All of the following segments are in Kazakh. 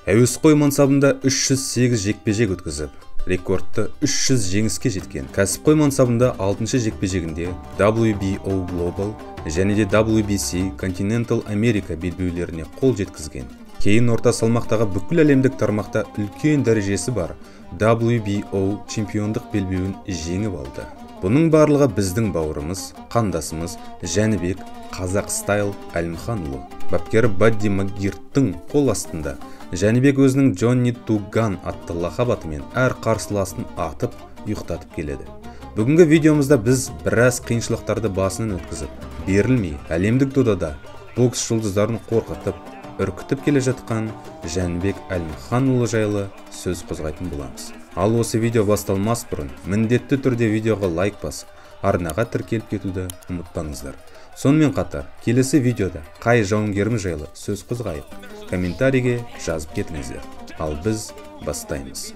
Әуесқой мансабында 308 жекпе-жек өткізіп, рекордты 300 жеңіске жеткен. Кәсіпқой мансабында 6-шы жекпе-жегінде WBO Global және де WBC Continental America белбеулеріне қол жеткізген. Кейін орта салмақтағы бүкіл әлемдік тармақта үлкен дәрежесі бар WBO чемпиондық белбеуін жеңіп алды. Бұның барлығы біздің бауырымыз, қандасымыз Жәнібек Қазақ Стайл Әлімханұлы. Бапкері Бадди Магирттің қол астында Жәнібек өзінің Джонни Туган атты лақап атымен әр қарсыласын атып, ұйықтатып келеді. Бүгінгі видеомызда біз біраз қиыншылықтарды басынан өткізіп, берілмей әлемдік додада бокс жұлдыздарын қорқытып, үркітіп келе жатқан Жәнібек Әлімханұлы жайлы сөз қозғайтын боламыз. Ал осы видео басталмас бұрын міндетті түрде видеоға лайк басып, арнаға тіркеліп кетуді ұмытпаңыздар. Сонымен қатар, келесі видеода қай жауынгеріміз жайлы сөз қозғайық, комментарийге жазып кетіңіздер. Ал біз бастаймыз.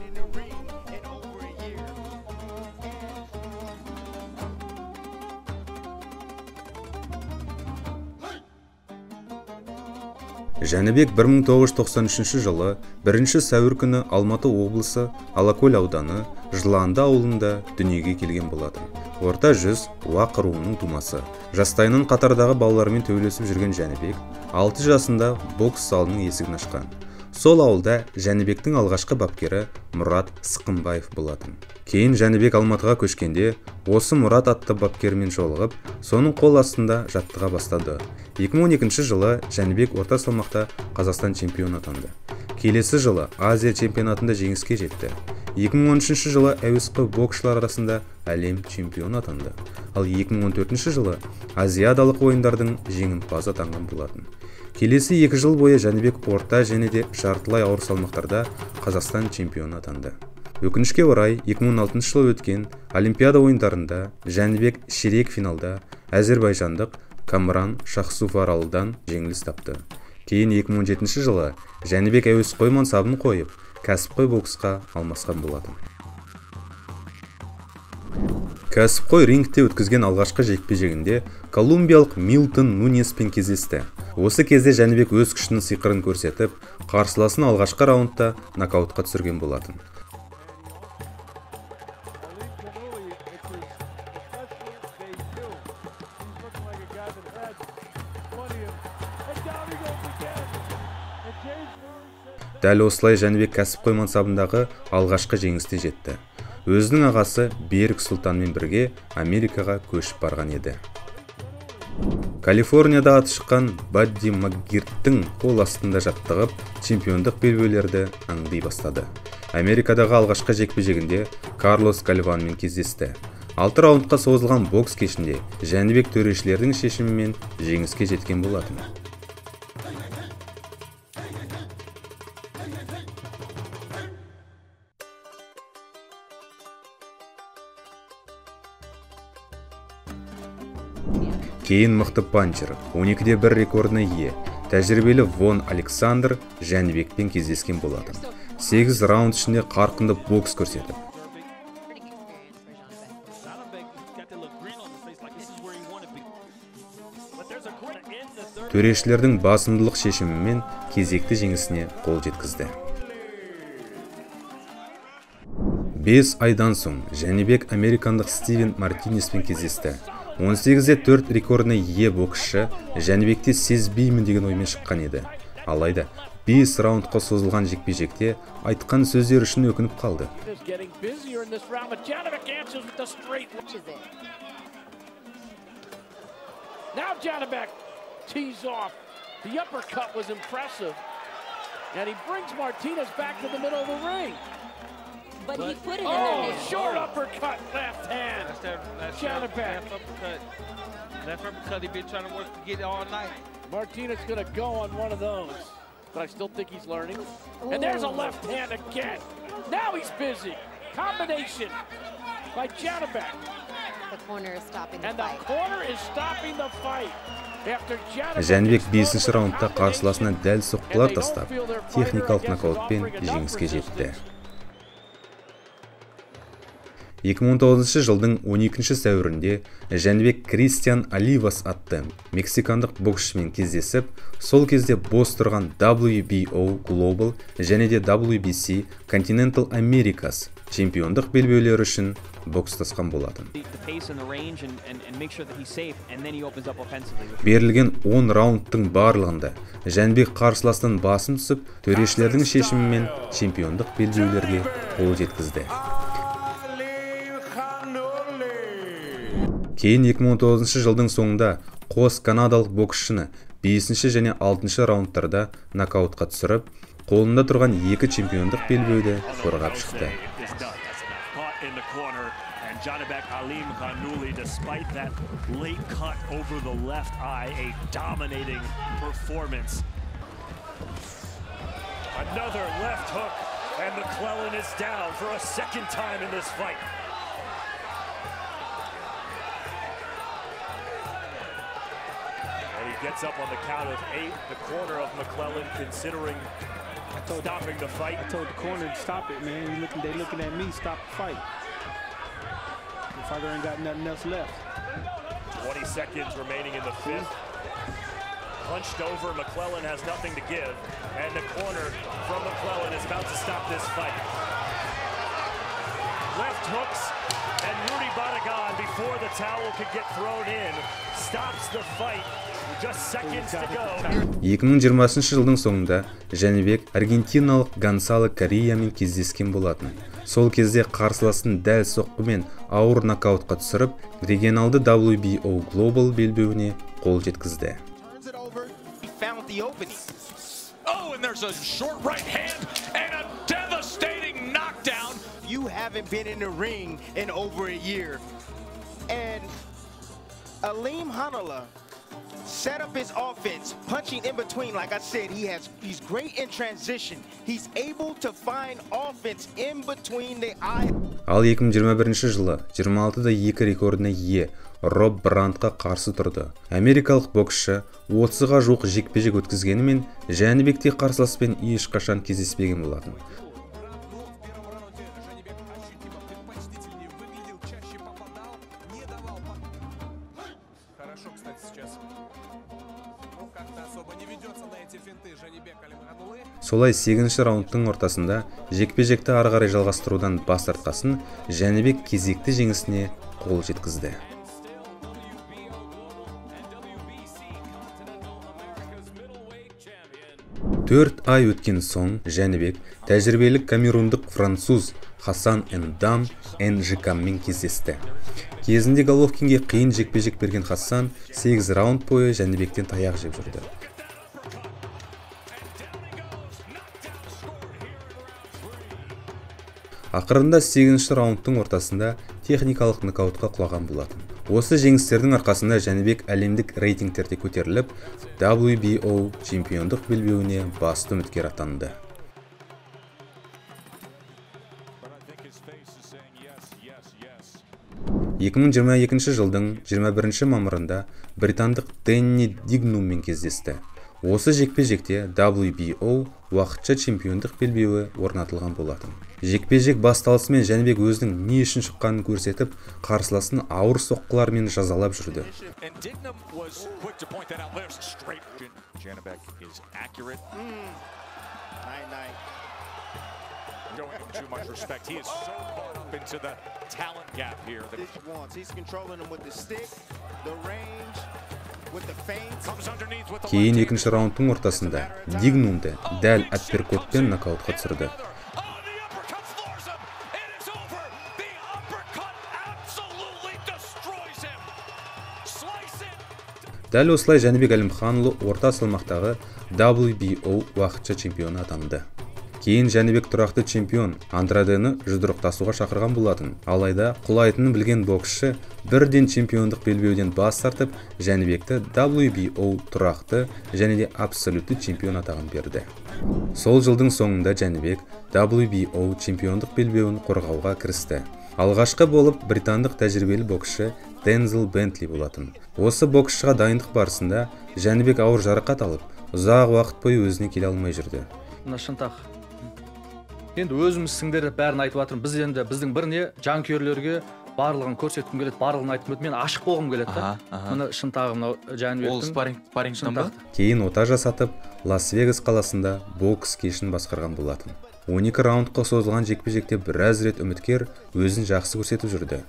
Жәнібек 1993 жылы 1 сәуір күні Алматы облысы Алакөл ауданы Жыланды ауылында дүниеге келген болатын. Орта жүз уақ руының тумасы. Жастайынан қатардағы балалармен төбелесіп жүрген Жәнібек 6 жасында бокс залының есігін ашқан. Сол ауылда Жәнібектің алғашқы бапкері Мұрат Сықымбаев болатын. Кейін Жәнібек Алматыға көшкенде, осы Мұрат атты бапкермен жолығып, соның қол астында жаттыға бастады. 2012 жылы Жәнібек орта салмақта Қазақстан чемпионы атанды. Келесі жылы Азия чемпионатында жеңіске жетті. 2013 жылы әуесқой боксшылар арасында әлем чемпионы атанды. Ал 2014 жылы Азиадалық ойындардың жеңімпазы атанған болатын. Келесі 2 жыл бойы Жәнібек орта және де жартылай ауыр салмақтарда Қазақстан чемпионы атанды. Өкінішке орай 2016 жылы өткен Олимпиада ойындарында Жәнібек ширек финалда әзербайжандық Камран Шахсуфаралыдан жеңіліс тапты. Кейін 2017 жылы Жәнібек әуесқой мансабын қойып, кәсіпқой боксқа алмасқан болатын. Кәсіпқой рингте өткізген алғашқы жекпе-жегінде колумбиялық Милтон Нунеспен кездесті. Осы кезде Жәнібек өз күшінің сиқырын көрсетіп, қарсыласын алғашқы раундта нокаутқа түсірген болатын. Дәл осылай Жәнібек кәсіпқой мансабындағы алғашқы жеңіске жетті. Өзінің ағасы Берік Сұлтанмен бірге Америкаға көшіп барған еді. Калифорнияда аты шыққан Бадди Магирттің қол астында жаттығып, чемпиондық белбеулерді аңдай бастады. Америкадағы алғашқы жекпе-жегінде Карлос Гальванмен кездесті. 6 раундқа созылған бокс кешінде Жәнібек төрешілердің шешімімен жеңіске жеткен болатын. Кейін мықты панчер, 12-де 1 рекордына ие, тәжірибелі Вон Александр Жәнібекпен кездескен болатын. 8 раунд ішінде қарқынды бокс көрсетіп, төрешілердің басымдылық шешімімен кезекті жеңісіне қол жеткізді. 5 айдан соң Жәнібек американдық Стивен Мартинеспен кездесті. 18-де 4 рекордына ие боксшы Жәнібекте сезбеймін деген оймен шыққан еді. Алайда 5 раундқа созылған жекпе-жекте айтқан сөздер үшін өкініп қалды. But he put it in there. Short uppercut, left hand. Janibek. Left uppercut, he's been trying to work to get it all night. Martinez gonna go on one of those, but I still think he's learning. And there's a left hand again. Now he's busy. Combination by Janibek. The corner is stopping the And fight. the corner is stopping the fight. Жәнібек 5-ші раундта қарсыласына дәл соққылар тастап, техникалық нокаутпен жеңіске жетті. 2019 жылдың 12 сәуірінде Жәнібек Кристиан Оливас атты мексикандық боксшымен кездесіп, сол кезде бос тұрған WBO Global және де WBC Continental Americas чемпиондық белбеулері үшін бокстасқан болатын. Берілген 10 раундтың барлығында Жәнібек қарсыластан басым түсіп, төрешілердің шешімімен чемпиондық белбеулерге қол жеткізді. Кейін 2019 жылдың соңында қос канадалық боксшыны 5 және 6 раундтарда нокаутқа түсіріп, қолында тұрған 2 чемпиондық белбеуді қорғап шықты. Janibek Alim Khanuli, despite that late cut over the left eye, a dominating performance. Another left hook, and McClellan is down for a second time in this fight. And he gets up on the count of 8, the corner of McClellan considering stopping the fight. I told the corner to stop it, man. They looking at me, stop the fight. The fighter ain't got nothing else left. 20 seconds remaining in the fifth. Hunched over, McClellan has nothing to give. And the corner from McClellan is about to stop this fight. Left hooks, and Rudy Barragan, before the towel could get thrown in, stops the fight. Just seconds to go. 2020 жылдың соңында Жәнібек аргентиналық Гонсало Кориямен кездескен болатын. Сол кезде қарсыласын дәл соққымен ауыр нокаутқа түсіріп, регионалды WBO Global белбеуіне қол жеткізді. Oh, and there's a short right hand and a devastating knockdown. You haven't been in the ring in over a year. And Alim Khanuli set up his offense, punching in between. Like I said, he's great in transition. He's able to find offense in between the eye. Ал 2021 жылы 26-да 2 рекордына ие Роб Брантқа қарсы тұрды. Америкалық боксшы 30-ға жуық жекпе-жек өткізгенімен Жәнібекте қарсыласпен ешқашан кездеспеген болатын. Солай 8-ші раундтың ортасында жекпе-жекті ары қарай жалғастырудан бас тартқасын Жәнібек кезекті жеңісіне қол жеткізді. 4 ай өткен соң Жәнібек тәжірибелік камерундық француз Хасан Эндам Энжикаммен кездесті. Кезінде Головкинге қиын жекпе-жек берген Хасан 8 раунд бойы Жәнібектен таяқ жеп жүрді. Ақырында 8-ші раундтың ортасында техникалық нокаутқа құлаған болатын. Осы жеңістердің арқасында Жәнібек әлемдік рейтингтерде көтеріліп, WBO чемпиондық белбеуіне басты үміткер атанды. 2022 жылдың 21 мамырында британдық Дэнни Дигнуммен кездесті. Осы жекпе-жекте WBO уақытша чемпиондық белбеуі орнатылған болатын. Жекпе-жек басталысымен Жәнібек өзінің не үшін шыққанын көрсетіп, қарсыласын ауыр соққылармен жазалап жүрді. Кейін 2-ші раундтың ортасында Дигнумды дәл апперкотпен нокаутқа түсірді. Дәл осылай Жәнібек Әлімханұлы орта салмақтағы WBO уақытша чемпионы атанды. Кейін Жәнібек тұрақты чемпион Андрадені жұдырықтасуға шақырған болатын. Алайда құлайтынын білген боксшы бірден чемпиондық белбеуден бас тартып, Жәнібекті WBO тұрақты және де абсолютті чемпион атағын берді. Сол жылдың соңында Жәнібек WBO чемпиондық белбеуін қорғауға кірісті. Алғашқы болып британдық тәжірибелі боксшы Дензел Бентли болатын. Осы боксшыға дайындық барысында Жәнібек ауыр жарақат алып, ұзақ уақыт бойы өзіне келе алмай жүрді. Енді өзімізсіңдер бәрін айтып жатырмын. Біз енді біздің бір не жанкүйерлерге барлығын көрсеткім келеді, барлығын айтқым келеді. Мен ашық болғым келеді да. Міне шын тағы мынау Жәнібектің. Ол спаррингтан ба? Кейін ота жасатып, Лас-Вегас қаласында бокс кешін басқарған болатын. 12 раундқа созылған жекпе-жекте біраз рет үміткер өзін жақсы көрсетіп жүрді.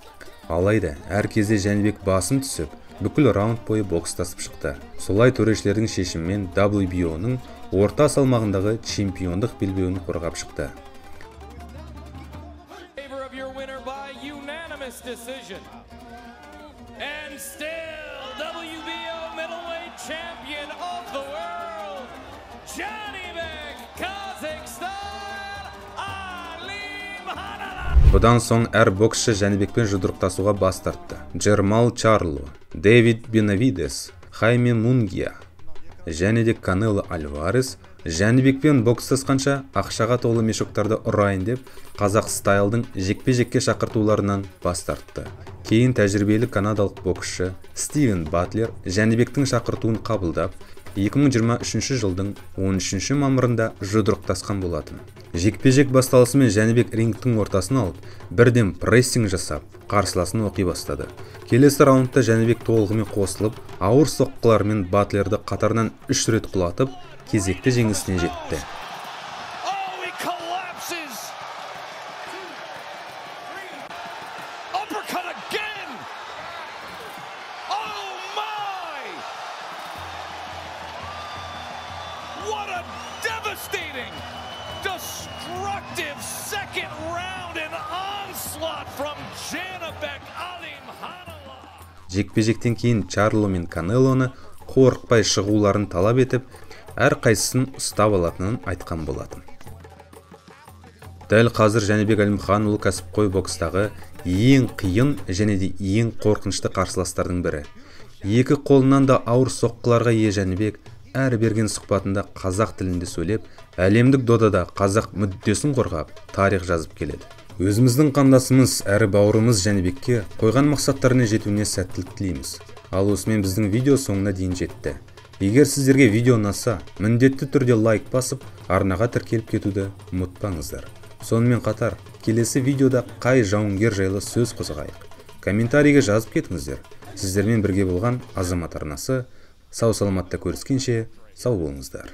Алайда әр кезде Жәнібек басым түсіп, бүкіл раунд бойы бокстасып шықты. Солай төрешілердің шешімімен WBO-ның орта салмағындағы чемпиондық белбеуін қорғап шықты. Бұдан соң әр боксшы Жәнібекпен жұдырықтасуға бас тартты. Джермал Чарло, Дэвид Бенавидес, Хайме Мунгия және де Канело Альварес Жәнібекпен бокстасқанша ақшаға толы мешоктарды ұрайын деп қазақ стайлдың жекпе-жекке шақыртуларынан бас тартты. Кейін тәжірибелі канадалық боксшы Стивен Батлер Жәнібектің шақыртуын қабылдап, 2023 жылдың 13 мамырында жұдырықтасқан болатын. Жекпе-жек басталысымен Жәнібек рингтің ортасын алып, бірден прессинг жасап, қарсыласын оқи бастады. Келесі раундта Жәнібек толығымен қосылып, ауыр соққылармен Батлерді қатарынан 3 рет құлатып, кезекті жеңісіне жетті. What a devastating, destructive second round and onslaught from Janibek Alimkhanov. Жекпе-жектен кейін Чарло мен Канелоны қорықпай шығуларын талап етіп, әр қайсысын ұстап алатынын айтқан болатын. Дәл қазір Жәнібек Әлімханұлы кәсіпқой бокстағы ең қиын және де ең қорқынышты қарсыластардың бірі. Екі қолынан да ауыр соққыларға ие Жәнібек әр берген сұхбатында қазақ тілінде сөйлеп, әлемдік додада қазақ мүддесін қорғап, тарих жазып келеді. Өзіміздің қандасымыз әрі бауырымыз Жәнібекке қойған мақсаттарына жетуіне сәттілік тілейміз. Ал осымен біздің видео соңына дейін жетті. Егер сіздерге видео ұнаса, міндетті түрде лайк басып, арнаға тіркеліп кетуді ұмытпаңыздар. Сонымен қатар, келесі видеода қай жауынгер жайлы сөз қозғайық? Комментарийге жазып кетіңіздер. Сіздермен бірге болған Азамат арнасы. Сау саламатта көріскенше, сау болыңыздар.